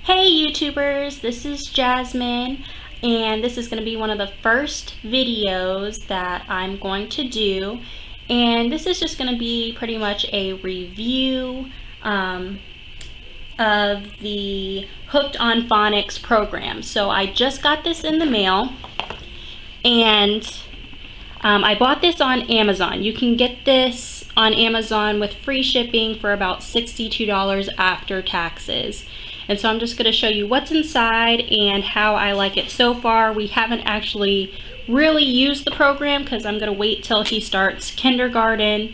Hey YouTubers, this is Jasmine, and this is going to be one of the first videos that I'm going to do, and this is just going to be pretty much a review of the Hooked on Phonics program. So I just got this in the mail, and I bought this on Amazon. You can get this on Amazon with free shipping for about $62 after taxes. And so I'm just going to show you what's inside and how I like it so far. We haven't actually really used the program because I'm going to wait till he starts kindergarten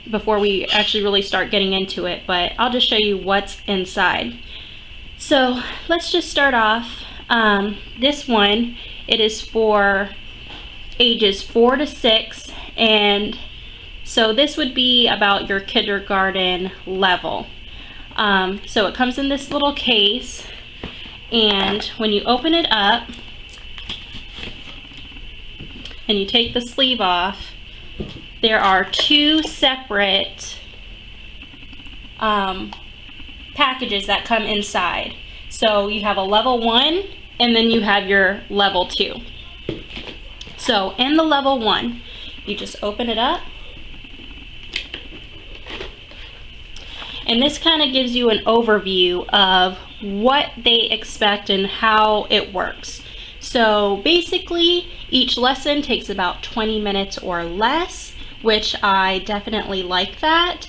before we actually really start getting into it. But I'll just show you what's inside. So let's just start off. This one, it is for ages 4 to 6, and so this would be about your kindergarten level. So it comes in this little case, and when you open it up and you take the sleeve off, there are two separate packages that come inside. So you have a level 1 and then you have your level 2. So in the level 1, you just open it up, and this kind of gives you an overview of what they expect and how it works. So basically, each lesson takes about 20 minutes or less, which I definitely like that.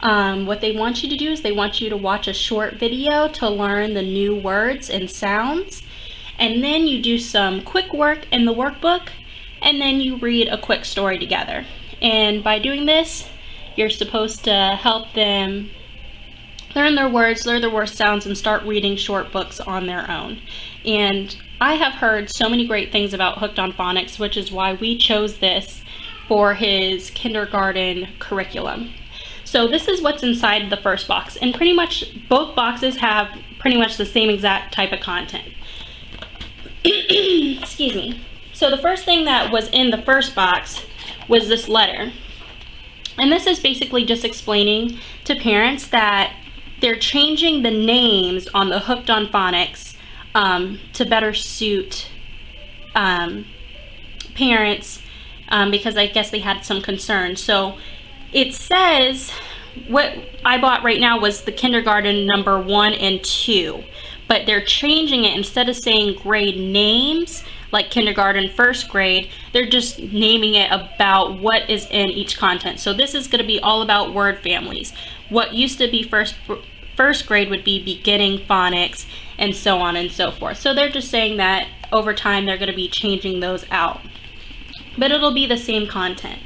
What they want you to do is they want you to watch a short video to learn the new words and sounds, and then you do some quick work in the workbook, and then you read a quick story together. And by doing this, you're supposed to help them learn their words, learn their word sounds, and start reading short books on their own. And I have heard so many great things about Hooked on Phonics, which is why we chose this for his kindergarten curriculum. So this is what's inside the first box, and pretty much both boxes have pretty much the same exact type of content. Excuse me. So the first thing that was in the first box was this letter. And this is basically just explaining to parents that they're changing the names on the Hooked on Phonics to better suit parents because I guess they had some concerns. So it says, what I bought right now was the kindergarten number 1 and 2, but they're changing it. Instead of saying grade names like kindergarten, first grade, they're just naming it about what is in each content. So this is going to be all about word families. What used to be first grade would be beginning phonics, and so on and so forth. So they're just saying that over time they're going to be changing those out, but it'll be the same content.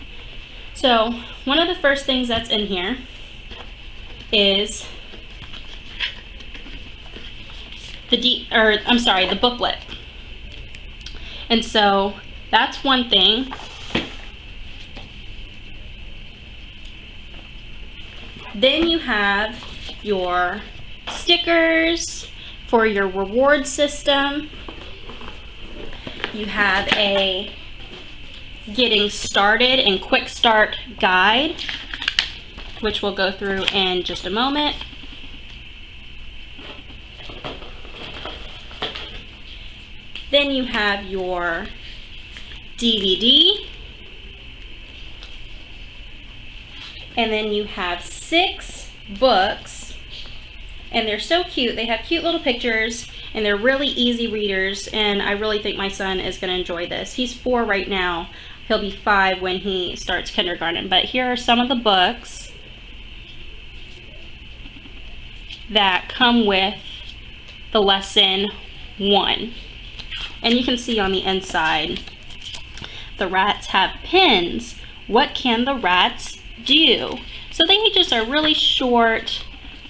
So one of the first things that's in here is the booklet. And so that's one thing. Then you have your stickers for your reward system. You have a getting started and quick start guide, which we'll go through in just a moment. Then you have your DVD, and then you have 6 books, and they're so cute. They have cute little pictures, and they're really easy readers, and I really think my son is going to enjoy this. He's 4 right now. He'll be 5 when he starts kindergarten. But here are some of the books that come with the lesson 1. And you can see on the inside, the rats have pins. What can the rats do? So they just are really short,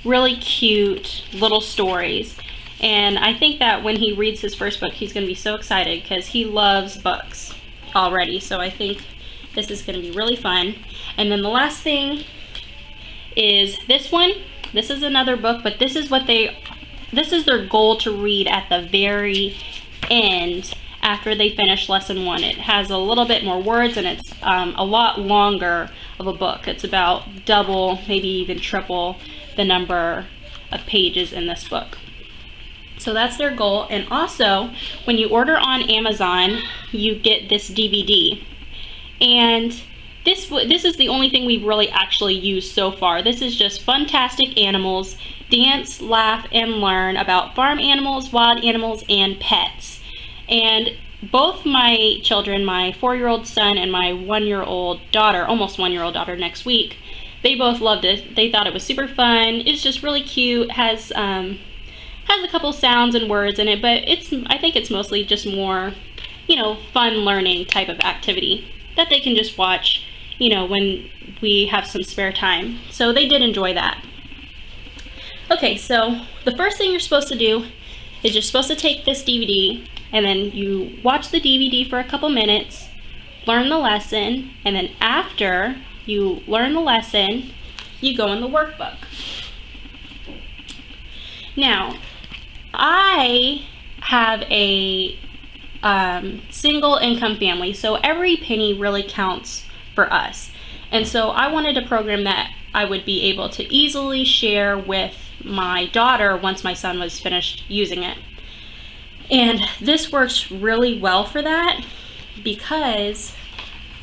really cute little stories. And I think that when he reads his first book, he's going to be so excited because he loves books already. So I think this is going to be really fun. And then the last thing is this one. This is another book, but this is their goal to read at the very end after they finish lesson 1. It has a little bit more words, and it's a lot longer of a book. It's about double, maybe even triple the number of pages in this book. So that's their goal. And also, when you order on Amazon, you get this DVD. And this is the only thing we've really actually used so far. This is just Funtastic Animals, Dance, Laugh, and Learn about farm animals, wild animals, and pets. And both my children, my 4-year-old son and my 1-year-old daughter, almost 1-year-old daughter next week, they both loved it. They thought it was super fun. It's just really cute. Has a couple sounds and words in it, but I think it's mostly just more, fun learning type of activity that they can just watch, when we have some spare time. So they did enjoy that. Okay, so the first thing you're supposed to do is you're supposed to take this DVD and then you watch the DVD for a couple minutes, learn the lesson, and then after you learn the lesson, you go in the workbook. Now, I have a single income family, so every penny really counts for us. And so I wanted a program that I would be able to easily share with my daughter once my son was finished using it. And this works really well for that, because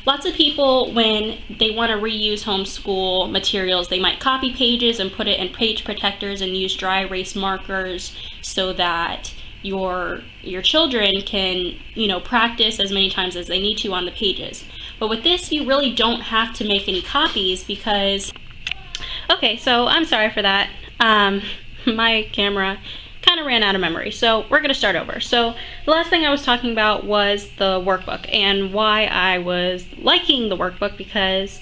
lots of people, when they want to reuse homeschool materials, they might copy pages and put it in page protectors and use dry erase markers so that your children can, practice as many times as they need to on the pages. But with this, you really don't have to make any copies because, okay, so I'm sorry for that. My camera kind of ran out of memory, so we're going to start over. So the last thing I was talking about was the workbook and why I was liking the workbook, because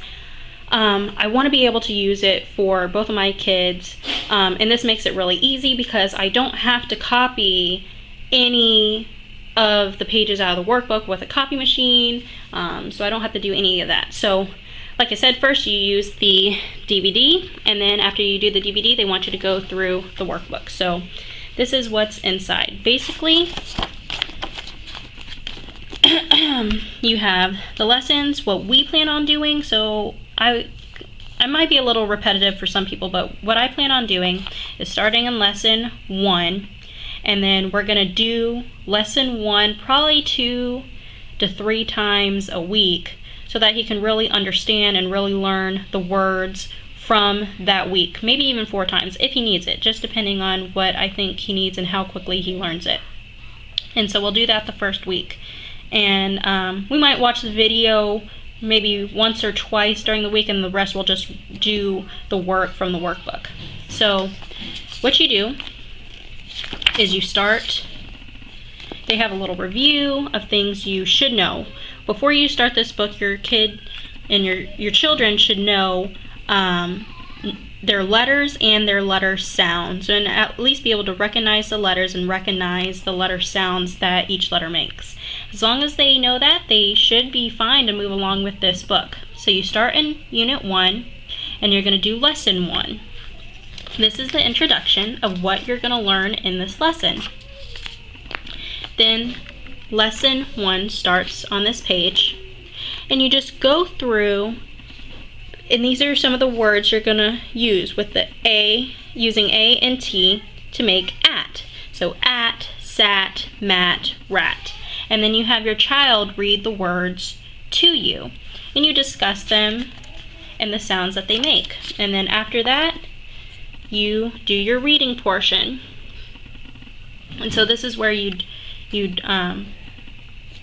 I want to be able to use it for both of my kids, and this makes it really easy because I don't have to copy any of the pages out of the workbook with a copy machine, so I don't have to do any of that. So like I said, first you use the DVD, and then after you do the DVD, they want you to go through the workbook. So this is what's inside. Basically, you have the lessons, what we plan on doing. So I might be a little repetitive for some people, but what I plan on doing is starting in lesson 1, and then we're going to do lesson 1 probably 2 to 3 times a week so that he can really understand and really learn the words from that week, maybe even 4 times if he needs it, just depending on what I think he needs and how quickly he learns it. And so we'll do that the first week. And we might watch the video maybe once or twice during the week, and the rest we'll just do the work from the workbook. So what you do is you start, they have a little review of things you should know. Before you start this book, your kid and your children should know their letters and their letter sounds, and at least be able to recognize the letters and recognize the letter sounds that each letter makes. As long as they know that, they should be fine to move along with this book. So you start in Unit 1, and you're going to do Lesson 1. This is the introduction of what you're going to learn in this lesson. Then Lesson 1 starts on this page, and you just go through, and these are some of the words you're going to use with the A, using A and T to make at. So at, sat, mat, rat. And then you have your child read the words to you, and you discuss them and the sounds that they make. And then after that, you do your reading portion. And so this is where you'd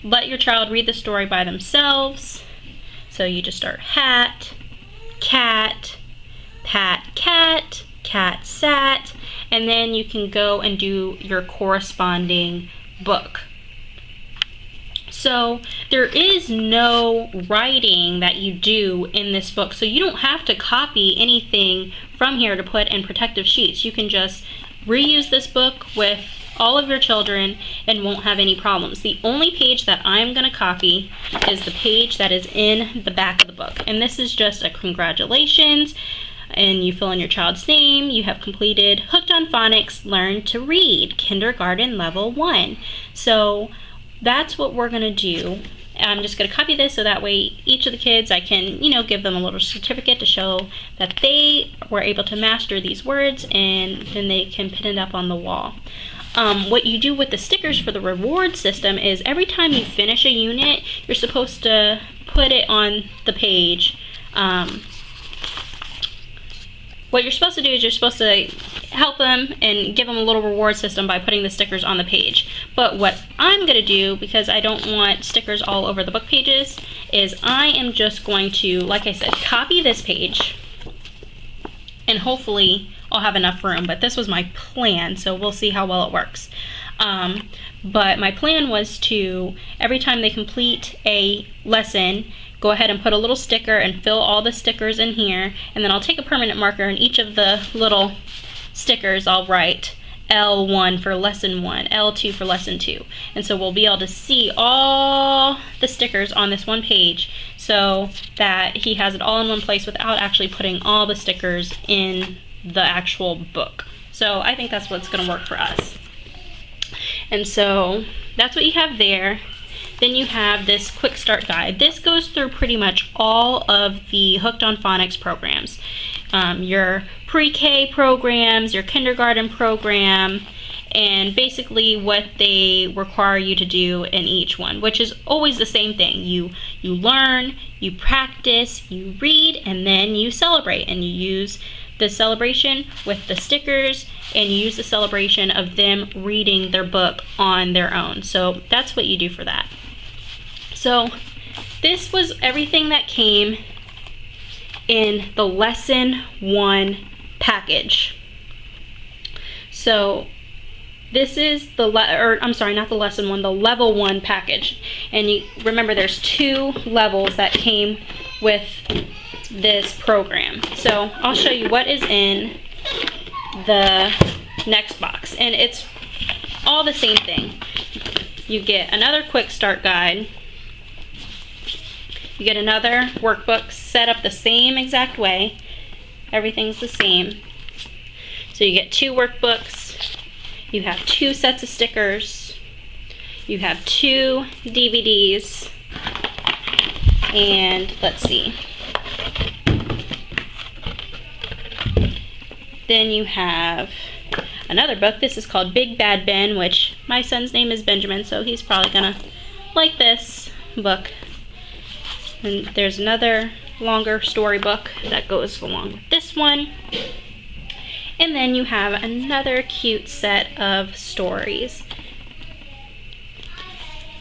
let your child read the story by themselves. So you just start hat, cat, pat, cat, cat sat, and then you can go and do your corresponding book. So there is no writing that you do in this book, so you don't have to copy anything from here to put in protective sheets. You can just reuse this book with all of your children and won't have any problems. The only page that I'm going to copy is the page that is in the back of the book, and this is just a congratulations, and you fill in your child's name. You have completed Hooked on Phonics, Learn to Read, Kindergarten Level 1. So that's what we're going to do. I'm just going to copy this so that way each of the kids, I can, give them a little certificate to show that they were able to master these words, and then they can pin it up on the wall. what you do with the stickers for the reward system is every time you finish a unit, you're supposed to put it on the page. What you're supposed to do is you're supposed to help them and give them a little reward system by putting the stickers on the page. But what I'm going to do, because I don't want stickers all over the book pages, is I am just going to, like I said, copy this page, and hopefully I'll have enough room. But this was my plan, so we'll see how well it works. But my plan was to, every time they complete a lesson, go ahead and put a little sticker and fill all the stickers in here, and then I'll take a permanent marker and each of the little stickers I'll write L1 for lesson 1, L2 for lesson 2. And so we'll be able to see all the stickers on this one page so that he has it all in one place without actually putting all the stickers in the actual book. So I think that's what's going to work for us. And so that's what you have there. Then you have this quick start guide. This goes through pretty much all of the Hooked on Phonics programs. Your pre-K programs, your kindergarten program, and basically what they require you to do in each one, which is always the same thing. You learn, you practice, you read, and then you celebrate. And you use the celebration with the stickers, and you use the celebration of them reading their book on their own. So that's what you do for that. So this was everything that came in the lesson 1 package. So this is the lesson 1, the level 1 package. And you remember there's 2 levels that came with this program. So I'll show you what is in the next box, and it's all the same thing. You get another quick start guide. You get another workbook set up the same exact way. Everything's the same. So you get 2 workbooks. You have 2 sets of stickers. You have 2 DVDs. And let's see. Then you have another book. This is called Big Bad Ben, which my son's name is Benjamin, so he's probably gonna like this book. And there's another longer storybook that goes along with this one. And then you have another cute set of stories.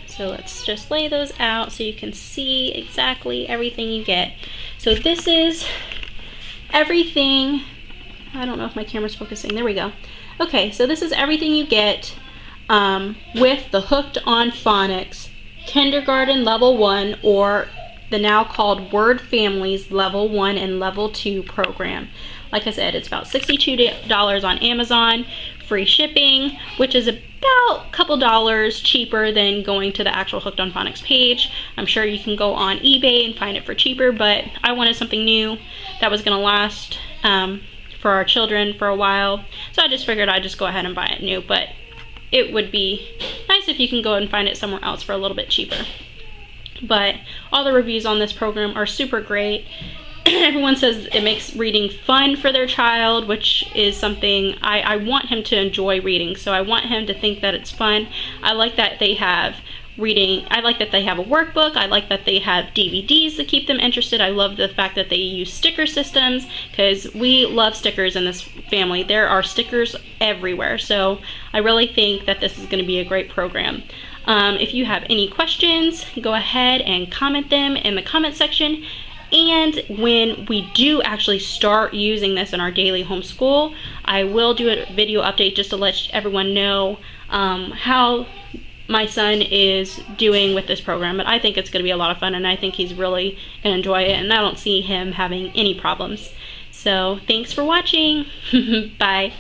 So let's just lay those out so you can see exactly everything you get. So this is everything. I don't know if my camera's focusing. There we go. Okay, so this is everything you get with the Hooked on Phonics Kindergarten Level 1, or the now called Word Families Level 1 and Level 2 program. Like I said, it's about $62 on Amazon, free shipping, which is about a couple dollars cheaper than going to the actual Hooked on Phonics page. I'm sure you can go on eBay and find it for cheaper, but I wanted something new that was going to last for our children for a while, so I just figured I'd just go ahead and buy it new. But it would be nice if you can go and find it somewhere else for a little bit cheaper. But all the reviews on this program are super great. Everyone says it makes reading fun for their child, which is something I want him to enjoy reading. So I want him to think that it's fun. I like that they have reading. I like that they have a workbook. I like that they have DVDs to keep them interested. I love the fact that they use sticker systems, because we love stickers in this family. There are stickers everywhere. So I really think that this is going to be a great program. If you have any questions, go ahead and comment them in the comment section. And when we do actually start using this in our daily homeschool, I will do a video update just to let everyone know how my son is doing with this program. But I think it's going to be a lot of fun, and I think he's really going to enjoy it, and I don't see him having any problems. So thanks for watching. Bye.